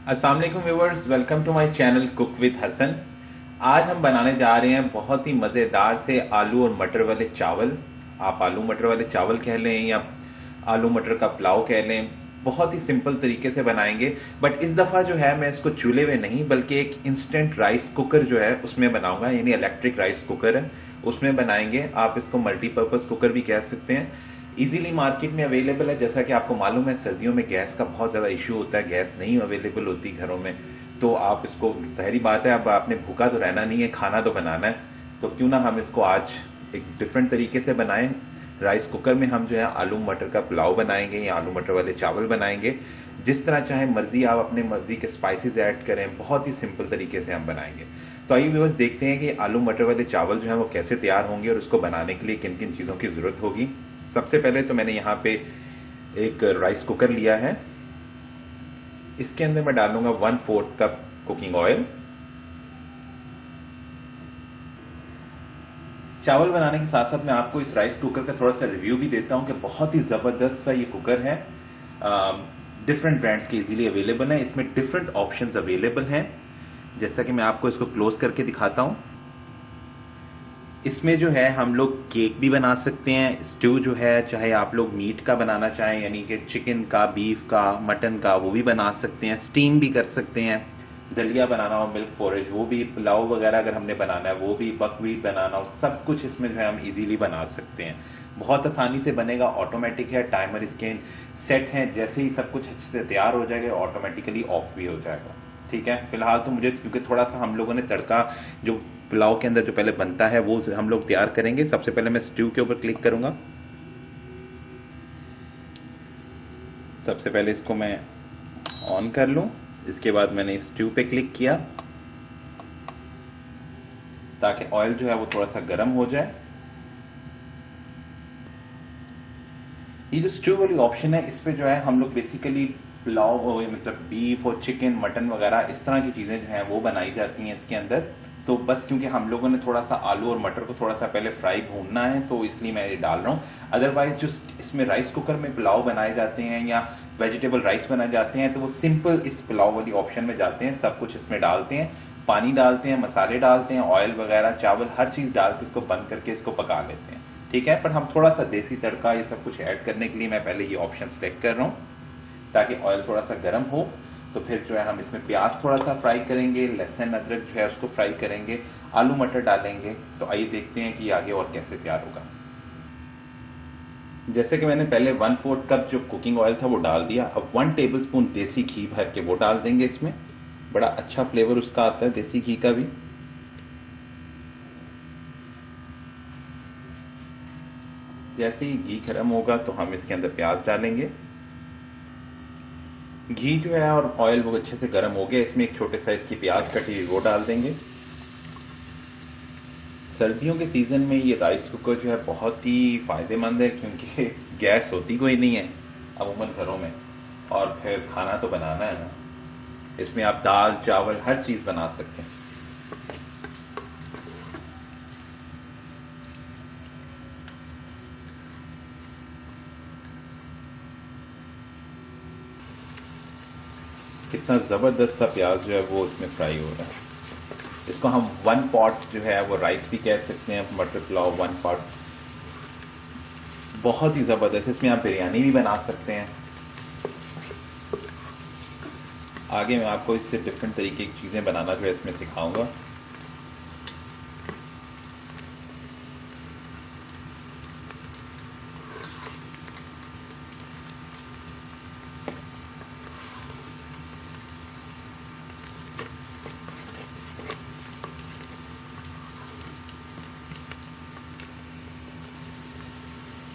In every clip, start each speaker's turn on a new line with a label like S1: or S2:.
S1: अस्सलाम वालेकुम viewers, welcome to my channel cook with Hasan. आज हम बनाने जा रहे हैं बहुत ही मज़ेदार से आलू और मटर वाले चावल। आप आलू मटर वाले चावल कह लें या आलू मटर का पुलाव कह लें। बहुत ही सिंपल तरीके से बनाएंगे, बट इस दफ़ा जो है मैं इसको चूल्हे में नहीं बल्कि एक इंस्टेंट राइस कुकर जो है उसमें बनाऊंगा, यानी इलेक्ट्रिक राइस कुकर है उसमें बनाएंगे। आप इसको मल्टीपर्पज़ कुकर भी कह सकते हैं। इजीली मार्केट में अवेलेबल है। जैसा कि आपको मालूम है, सर्दियों में गैस का बहुत ज़्यादा इशू होता है, गैस नहीं अवेलेबल होती घरों में। तो आप इसको, ज़ाहिरी बात है, अब आपने भूखा तो रहना नहीं है, खाना तो बनाना है। तो क्यों ना हम इसको आज एक डिफरेंट तरीके से बनाएं। राइस कुकर में हम जो है आलू मटर का पुलाव बनाएंगे या आलू मटर वाले चावल बनाएंगे। जिस तरह चाहे मर्जी, आप अपने मर्जी के स्पाइसेस ऐड करें। बहुत ही सिंपल तरीके से हम बनाएंगे। तो आइए व्यूअर्स, देखते हैं कि आलू मटर वाले चावल जो है वो कैसे तैयार होंगे और उसको बनाने के लिए किन किन चीज़ों की ज़रूरत होगी। सबसे पहले तो मैंने यहाँ पे एक राइस कुकर लिया है। इसके अंदर मैं डालूंगा 1/4 कप कुकिंग ऑयल। चावल बनाने के साथ साथ मैं आपको इस राइस कुकर का थोड़ा सा रिव्यू भी देता हूं कि बहुत ही जबरदस्त सा ये कुकर है। डिफरेंट ब्रांड्स के इजीली अवेलेबल है, इसमें डिफरेंट ऑप्शंस अवेलेबल हैं। जैसा कि मैं आपको इसको क्लोज करके दिखाता हूं। इसमें जो है हम लोग केक भी बना सकते हैं। स्ट्यू जो है, चाहे आप लोग मीट का बनाना चाहें, यानी कि चिकन का, बीफ का, मटन का, वो भी बना सकते हैं। स्टीम भी कर सकते हैं। दलिया बनाना हो, मिल्क पोरेज, वो भी। पुलाव वगैरह अगर हमने बनाना है वो भी। बकवीट बनाना हो, सब कुछ इसमें जो है हम इजीली बना सकते हैं। बहुत आसानी से बनेगा। ऑटोमेटिक है, टाइमर इसके सेट है। जैसे ही सब कुछ अच्छे से तैयार हो जाएगा ऑटोमेटिकली ऑफ भी हो जाएगा। ठीक है, फिलहाल तो मुझे, क्योंकि थोड़ा सा हम लोगों ने तड़का जो पुलाव के अंदर जो पहले बनता है वो हम लोग तैयार करेंगे। सबसे पहले मैं स्ट्यू के ऊपर क्लिक करूंगा। सबसे पहले इसको मैं ऑन कर लूं। इसके बाद मैंने स्ट्यू पे क्लिक किया ताकि ऑयल जो है वो थोड़ा सा गर्म हो जाए। ये जो स्ट्यू वाली ऑप्शन है, इस पे जो है हम लोग बेसिकली पुलाव, मतलब बीफ और चिकन, मटन वगैरह इस तरह की चीजें जो हैं वो बनाई जाती हैं इसके अंदर। तो बस क्योंकि हम लोगों ने थोड़ा सा आलू और मटर को थोड़ा सा पहले फ्राई भूनना है, तो इसलिए मैं ये डाल रहा हूँ। अदरवाइज जो इसमें राइस कुकर में पुलाव बनाए जाते हैं या वेजिटेबल राइस बनाए जाते हैं, तो वो सिंपल इस पुलाव वाली ऑप्शन में जाते हैं। सब कुछ इसमें डालते हैं, पानी डालते हैं, मसाले डालते हैं, ऑयल वगैरह, चावल, हर चीज डाल के इसको बंद करके इसको पका लेते हैं। ठीक है, पर हम थोड़ा सा देसी तड़का ये सब कुछ ऐड करने के लिए मैं पहले ये ऑप्शन सेलेक्ट कर रहा हूँ ताकि ऑयल थोड़ा सा गर्म हो। तो फिर जो है हम इसमें प्याज थोड़ा सा फ्राई करेंगे, लहसुन अदरक जो है उसको फ्राई करेंगे, आलू मटर डालेंगे। तो आइए देखते हैं कि आगे और कैसे तैयार होगा। जैसे कि मैंने पहले 1/4 कप जो कुकिंग ऑयल था वो डाल दिया। अब 1 टेबल स्पून देसी घी भर के वो डाल देंगे इसमें। बड़ा अच्छा फ्लेवर उसका आता है देसी घी का भी। जैसे ही घी गर्म होगा तो हम इसके अंदर प्याज डालेंगे। घी जो है और ऑयल वो अच्छे से गर्म हो गया। इसमें एक छोटे साइज की प्याज कटी हुई वो डाल देंगे। सर्दियों के सीजन में ये राइस कुकर जो है बहुत ही फायदेमंद है, क्योंकि गैस होती कोई नहीं है अमूमन घरों में, और फिर खाना तो बनाना है ना। इसमें आप दाल चावल हर चीज बना सकते हैं। कितना जबरदस्त सा प्याज जो है वो इसमें फ्राई हो रहा है। इसको हम 1 पॉट जो है वो राइस भी कह सकते हैं, मटर पुलाव 1 पॉट। बहुत ही जबरदस्त। इसमें आप बिरयानी भी बना सकते हैं। आगे मैं आपको इससे डिफरेंट तरीके की चीजें बनाना जो है इसमें सिखाऊंगा।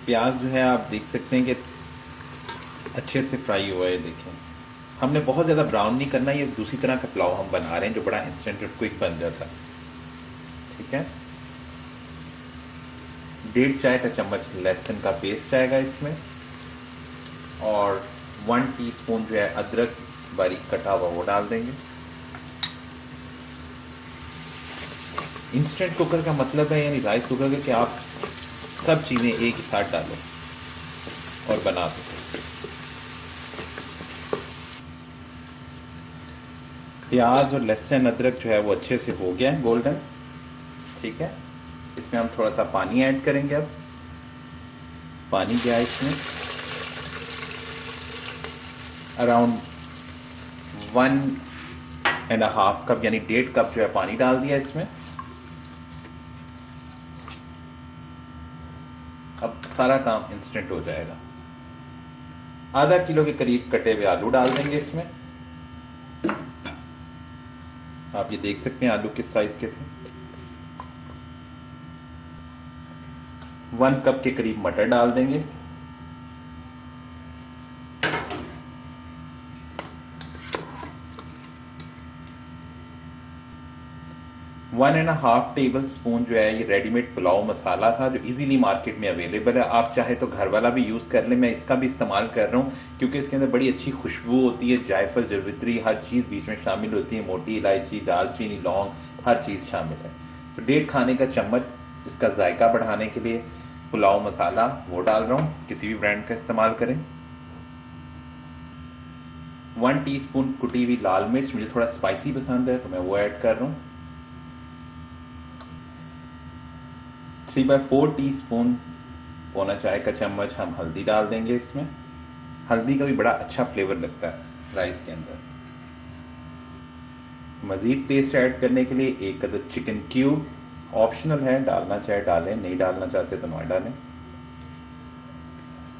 S1: प्याज जो है आप देख सकते हैं कि अच्छे से फ्राई हुआ है। देखें, हमने बहुत ज़्यादा ब्राउन नहीं करना। ये दूसरी तरह का पुलाव हम बना रहे हैं जो बड़ा इंस्टेंट और क्विक बन जाता है। ठीक है, 1.5 चाय का चम्मच लहसुन का पेस्ट आएगा इसमें, और 1 टीस्पून जो है अदरक बारीक कटा हुआ वो डाल देंगे। इंस्टेंट कुकर का मतलब है, यानी राइस कुकर का, कि आप सब चीज़ें एक ही साथ डालो और बना दो। प्याज और लहसुन अदरक जो है वो अच्छे से हो गया है गोल्डन। ठीक है, इसमें हम थोड़ा सा पानी ऐड करेंगे। अब पानी क्या है इसमें, अराउंड 1.5 कप यानी 1.5 कप जो है पानी डाल दिया इसमें। अब सारा काम इंस्टेंट हो जाएगा। आधा किलो के करीब कटे हुए आलू डाल देंगे इसमें। आप ये देख सकते हैं आलू किस साइज के थे। 1 कप के करीब मटर डाल देंगे। One and half table spoon जो है ये रेडीमेड पुलाव मसाला था जो इजीली मार्केट में अवेलेबल है। आप चाहे तो घर वाला भी यूज कर ले, मैं इसका भी इस्तेमाल कर रहा हूँ क्योंकि इसके अंदर बड़ी अच्छी खुशबू होती है। जायफल, जवित्री, हर चीज बीच में शामिल होती है। मोटी इलायची, दालचीनी, लौंग, हर चीज शामिल है। तो 1.5 खाने का चम्मच इसका जायका बढ़ाने के लिए पुलाव मसाला वो डाल रहा हूँ, किसी भी ब्रांड का इस्तेमाल करें। 1 टीस्पून कुटी हुई लाल मिर्च, मुझे थोड़ा स्पाइसी पसंद है तो मैं वो ऐड कर रहा हूँ। 3/4 टीस्पून, पौना चाय का चम्मच हम हल्दी डाल देंगे इसमें। हल्दी का भी बड़ा अच्छा फ्लेवर लगता है राइस के अंदर। मजीद टेस्ट ऐड करने के लिए 1 अदद चिकन क्यूब, ऑप्शनल है, डालना चाहे डालें, नहीं डालना चाहते तो ना डालें,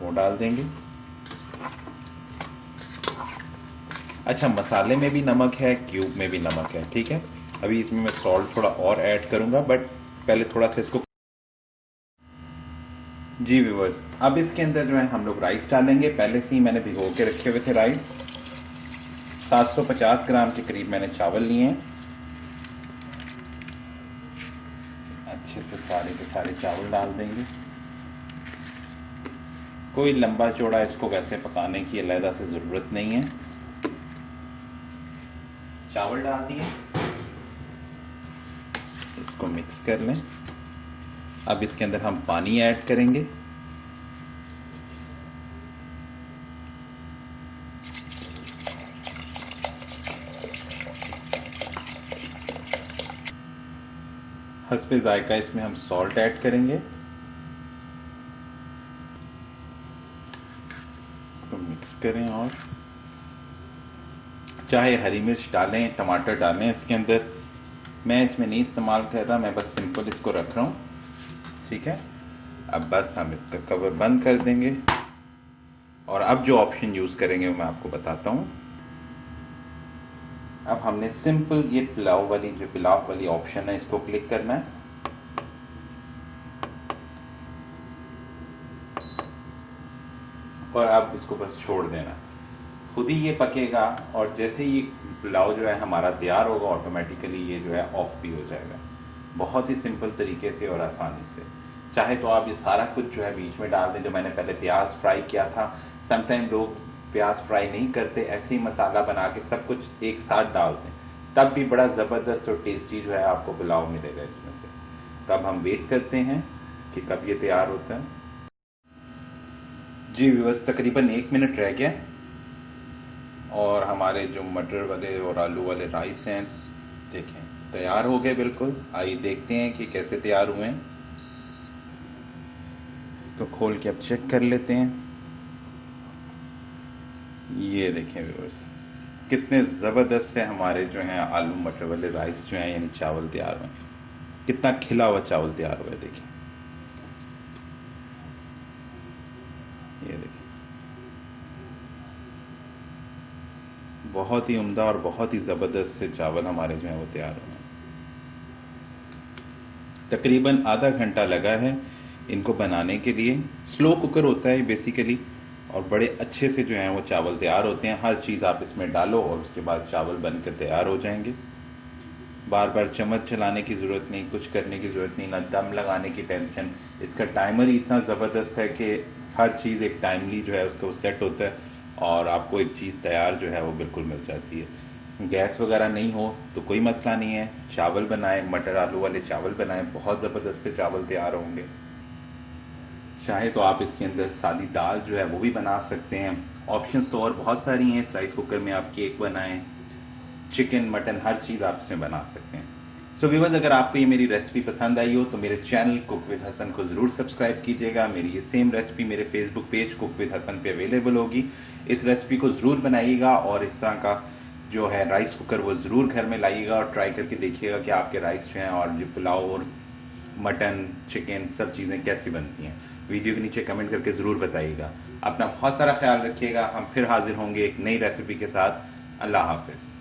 S1: वो डाल देंगे। अच्छा, मसाले में भी नमक है, क्यूब में भी नमक है। ठीक है, अभी इसमें मैं सॉल्ट थोड़ा और ऐड करूंगा, बट पहले थोड़ा सा इसको। जी व्यूअर्स, अब इसके अंदर जो है हम लोग राइस डालेंगे। पहले से ही मैंने भिगो के रखे हुए थे राइस। 750 ग्राम के करीब मैंने चावल लिए हैं। अच्छे से सारे के सारे चावल डाल देंगे। कोई लंबा चौड़ा इसको वैसे पकाने की अलहदा से जरूरत नहीं है। चावल डाल दिए, इसको मिक्स कर लें। अब इसके अंदर हम पानी ऐड करेंगे। हस्बे जायका इसमें हम सॉल्ट ऐड करेंगे। इसको मिक्स करें और चाहे हरी मिर्च डालें, टमाटर डालें इसके अंदर। मैं इसमें नहीं इस्तेमाल कर रहा, मैं बस सिंपल इसको रख रहा हूं। ठीक है, अब बस हम इसका कवर बंद कर देंगे और अब जो ऑप्शन यूज करेंगे वो मैं आपको बताता हूं। अब हमने सिंपल ये पुलाव वाली ऑप्शन है, इसको क्लिक करना है। और अब इसको बस छोड़ देना, खुद ही ये पकेगा और जैसे ही पुलाव जो है हमारा तैयार होगा ऑटोमेटिकली ये जो है ऑफ भी हो जाएगा। बहुत ही सिंपल तरीके से और आसानी से। चाहे तो आप ये सारा कुछ जो है बीच में डाल दें, जो मैंने पहले प्याज फ्राई किया था। समटाइम लोग प्याज फ्राई नहीं करते, ऐसे ही मसाला बना के सब कुछ एक साथ डाल दें, तब भी बड़ा ज़बरदस्त और टेस्टी जो है आपको पुलाव मिलेगा इसमें से। तो अब हम वेट करते हैं कि कब ये तैयार होता है। जी व्यूअर्स, तकरीबन 1 मिनट रह गया और हमारे जो मटर वाले और आलू वाले राइस हैं देखें तैयार हो गए बिल्कुल। आइए देखते हैं कि कैसे तैयार हुए हैं। इसको खोल के अब चेक कर लेते हैं। ये देखें व्यूअर्स, कितने ज़बरदस्त से हमारे जो हैं आलू मटर वाले राइस जो हैं यानी चावल तैयार हुए। कितना खिला हुआ चावल तैयार हुआ है देखिए। ये देखिए, बहुत ही उम्दा और बहुत ही ज़बरदस्त से चावल हमारे जो हैं वो तैयार हुए हैं। तकरीबन आधा घंटा लगा है इनको बनाने के लिए। स्लो कुकर होता है बेसिकली और बड़े अच्छे से जो हैं वो चावल तैयार होते हैं। हर चीज़ आप इसमें डालो और उसके बाद चावल बनकर तैयार हो जाएंगे। बार बार चम्मच चलाने की ज़रूरत नहीं, कुछ करने की ज़रूरत नहीं, ना दम लगाने की टेंशन। इसका टाइमर ही इतना ज़बरदस्त है कि हर चीज़ एक टाइमली जो है उसका सेट होता है और आपको एक चीज़ तैयार जो है वो बिल्कुल मिल जाती है। गैस वगैरह नहीं हो तो कोई मसला नहीं है। चावल बनाएं, मटर आलू वाले चावल बनाएं, बहुत ज़बरदस्त से चावल तैयार होंगे। चाहे तो आप इसके अंदर सादी दाल जो है वो भी बना सकते हैं। ऑप्शंस तो और बहुत सारी हैं। इस राइस कुकर में आप केक बनाएं, चिकन मटन हर चीज़ आप इसमें बना सकते हैं। सो व्यूअर्स, अगर आपको ये मेरी रेसिपी पसंद आई हो तो मेरे चैनल कुक विद हसन को ज़रूर सब्सक्राइब कीजिएगा। मेरी ये सेम रेसिपी मेरे Facebook page cook with Hasan पे अवेलेबल होगी। इस रेसिपी को ज़रूर बनाइएगा और इस तरह का जो है राइस कुकर वो ज़रूर घर में लाइएगा और ट्राई करके देखिएगा कि आपके राइस जो हैं और जो पुलाव और मटन चिकन सब चीज़ें कैसी बनती हैं। वीडियो के नीचे कमेंट करके ज़रूर बताइएगा। अपना बहुत सारा ख्याल रखिएगा। हम फिर हाजिर होंगे एक नई रेसिपी के साथ। अल्लाह हाफिज़।